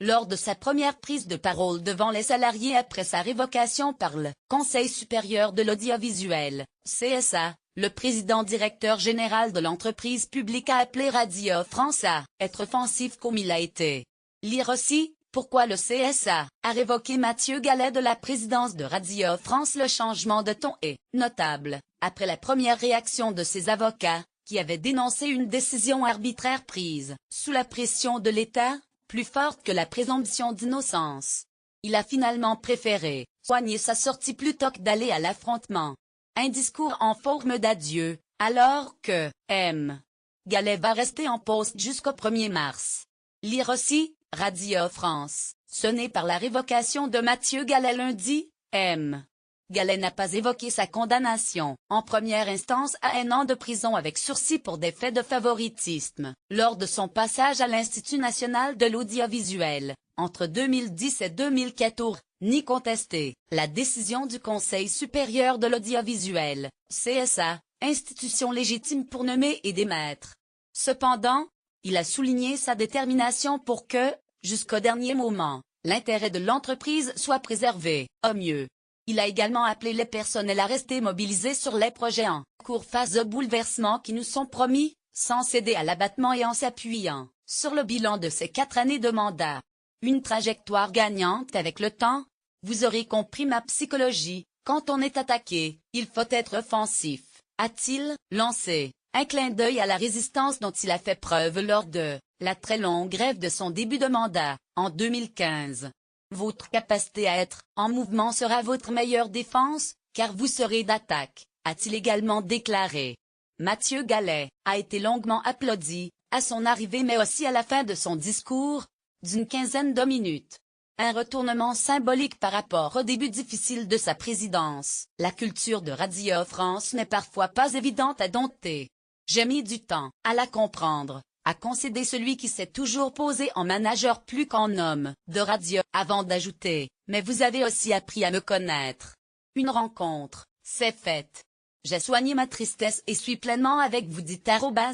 lors de sa première prise de parole devant les salariés après sa révocation par le Conseil supérieur de l'audiovisuel, CSA, le président-directeur général de l'entreprise publique a appelé Radio France à être offensif comme il a été. Lire aussi, pourquoi le CSA a révoqué Mathieu Gallet de la présidence de Radio France. Le changement de ton est notable, après la première réaction de ses avocats, qui avaient dénoncé une décision arbitraire prise sous la pression de l'État, plus forte que la présomption d'innocence. Il a finalement préféré soigner sa sortie plutôt que d'aller à l'affrontement. Un discours en forme d'adieu, alors que M. Gallet va rester en poste jusqu'au 1er mars. Lire aussi, Radio France, sonné par la révocation de Mathieu Gallet lundi, M. Gallet n'a pas évoqué sa condamnation, en première instance à 1 an de prison avec sursis pour des faits de favoritisme, lors de son passage à l'Institut national de l'audiovisuel, entre 2010 et 2014, ni contesté la décision du Conseil supérieur de l'audiovisuel, CSA, institution légitime pour nommer et démettre. Cependant, il a souligné sa détermination pour que, jusqu'au dernier moment, l'intérêt de l'entreprise soit préservé, au mieux. Il a également appelé les personnels à rester mobilisés sur les projets en cours face aux bouleversements qui nous sont promis, sans céder à l'abattement et en s'appuyant sur le bilan de ces 4 années de mandat. Une trajectoire gagnante avec le temps. Vous aurez compris ma psychologie, quand on est attaqué, il faut être offensif, a-t-il lancé. Un clin d'œil à la résistance dont il a fait preuve lors de la très longue grève de son début de mandat, en 2015. Votre capacité à être en mouvement sera votre meilleure défense, car vous serez d'attaque, a-t-il également déclaré. Mathieu Gallet a été longuement applaudi, à son arrivée mais aussi à la fin de son discours, d'une quinzaine de minutes. Un retournement symbolique par rapport au début difficile de sa présidence. La culture de Radio France n'est parfois pas évidente à dompter. J'ai mis du temps à la comprendre, a concédé celui qui s'est toujours posé en manager plus qu'en homme de radio, avant d'ajouter, mais vous avez aussi appris à me connaître. Une rencontre s'est faite. J'ai soigné ma tristesse et suis pleinement avec vous, dit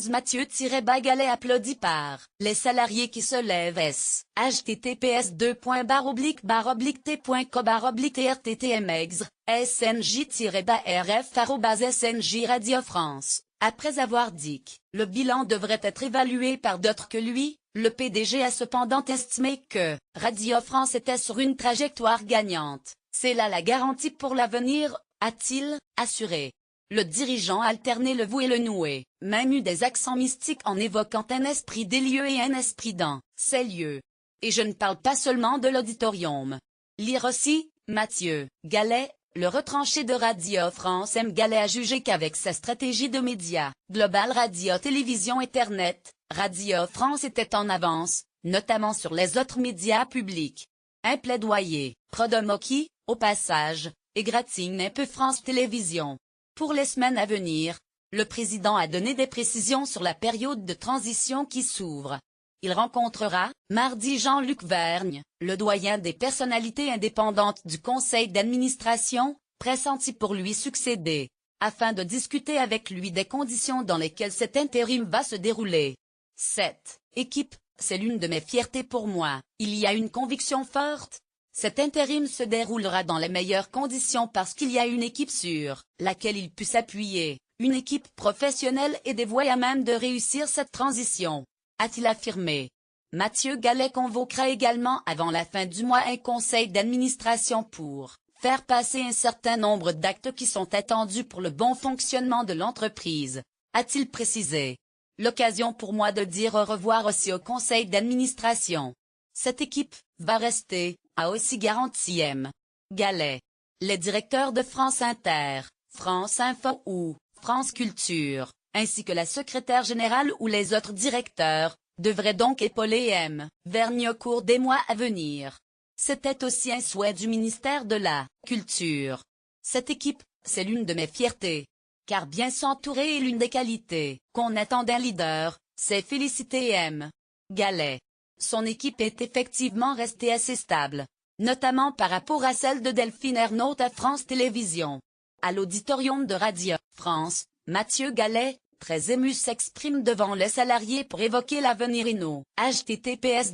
Mathieu-Gallet applaudi par les salariés qui se lèvent. https://t.co/t.rttmexre, snj-rf@snj Radio France. Après avoir dit que le bilan devrait être évalué par d'autres que lui, le PDG a cependant estimé que Radio France était sur une trajectoire gagnante. C'est là la garantie pour l'avenir, a-t-il assuré. Le dirigeant a alterné le vous et le nous et même eu des accents mystiques en évoquant un esprit des lieux et un esprit dans ces lieux. Et je ne parle pas seulement de l'auditorium. Lire aussi, Mathieu Gallet, le retranché de Radio France. M. Gallet a jugé qu'avec sa stratégie de médias, Global Radio Télévision Internet, Radio France était en avance, notamment sur les autres médias publics. Un plaidoyer, pro-domo qui, au passage, égratigne un peu France Télévisions. Pour les semaines à venir, le président a donné des précisions sur la période de transition qui s'ouvre. Il rencontrera, mardi, Jean-Luc Vergne, le doyen des personnalités indépendantes du conseil d'administration, pressenti pour lui succéder, afin de discuter avec lui des conditions dans lesquelles cet intérim va se dérouler. Cette équipe, c'est l'une de mes fiertés pour moi. Il y a une conviction forte. Cet intérim se déroulera dans les meilleures conditions parce qu'il y a une équipe sur laquelle il peut s'appuyer, une équipe professionnelle et dévouée à même de réussir cette transition, a-t-il affirmé. Mathieu Gallet convoquera également avant la fin du mois un conseil d'administration pour faire passer un certain nombre d'actes qui sont attendus pour le bon fonctionnement de l'entreprise, a-t-il précisé. L'occasion pour moi de dire au revoir aussi au conseil d'administration. Cette équipe va rester, a aussi garanti M. Gallet. Les directeurs de France Inter, France Info ou France Culture, ainsi que la secrétaire générale ou les autres directeurs, devraient donc épauler M. Vergne au cours des mois à venir. C'était aussi un souhait du ministère de la Culture. Cette équipe, c'est l'une de mes fiertés. Car bien s'entourer est l'une des qualités qu'on attend d'un leader, c'est féliciter M. Gallet. Son équipe est effectivement restée assez stable, notamment par rapport à celle de Delphine Ernaut à France Télévisions. À l'auditorium de Radio France, Mathieu Gallet, très ému s'exprime devant les salariés pour évoquer l'avenir Inno. https://t.co/tv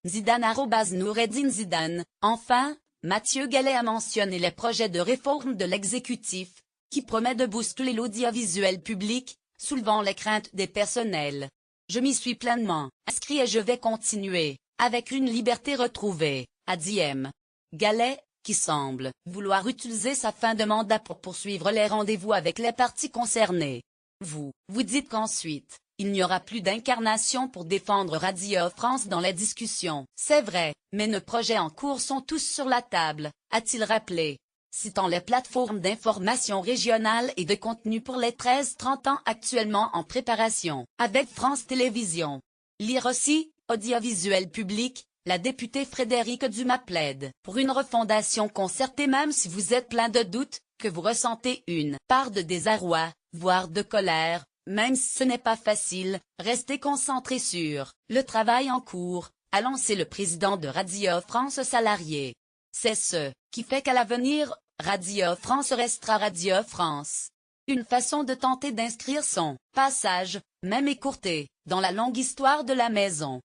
Zidane @Noureddine Zidane. Enfin, Mathieu Gallet a mentionné les projets de réforme de l'exécutif, qui promet de bousculer l'audiovisuel public, soulevant les craintes des personnels. Je m'y suis pleinement inscrit et je vais continuer, avec une liberté retrouvée, a dit M. Gallet, qui semble vouloir utiliser sa fin de mandat pour poursuivre les rendez-vous avec les parties concernées. Vous dites qu'ensuite, il n'y aura plus d'incarnation pour défendre Radio France dans les discussions. C'est vrai, mais nos projets en cours sont tous sur la table, a-t-il rappelé, citant les plateformes d'information régionale et de contenu pour les 13-30 ans actuellement en préparation, avec France Télévisions. Lire aussi, audiovisuel public. La députée Frédérique Dumas plaide pour une refondation concertée même si vous êtes plein de doutes, que vous ressentez une part de désarroi, voire de colère, même si ce n'est pas facile, restez concentrés sur le travail en cours, a lancé le président de Radio France salarié. C'est ce qui fait qu'à l'avenir, Radio France restera Radio France. Une façon de tenter d'inscrire son passage, même écourté, dans la longue histoire de la maison.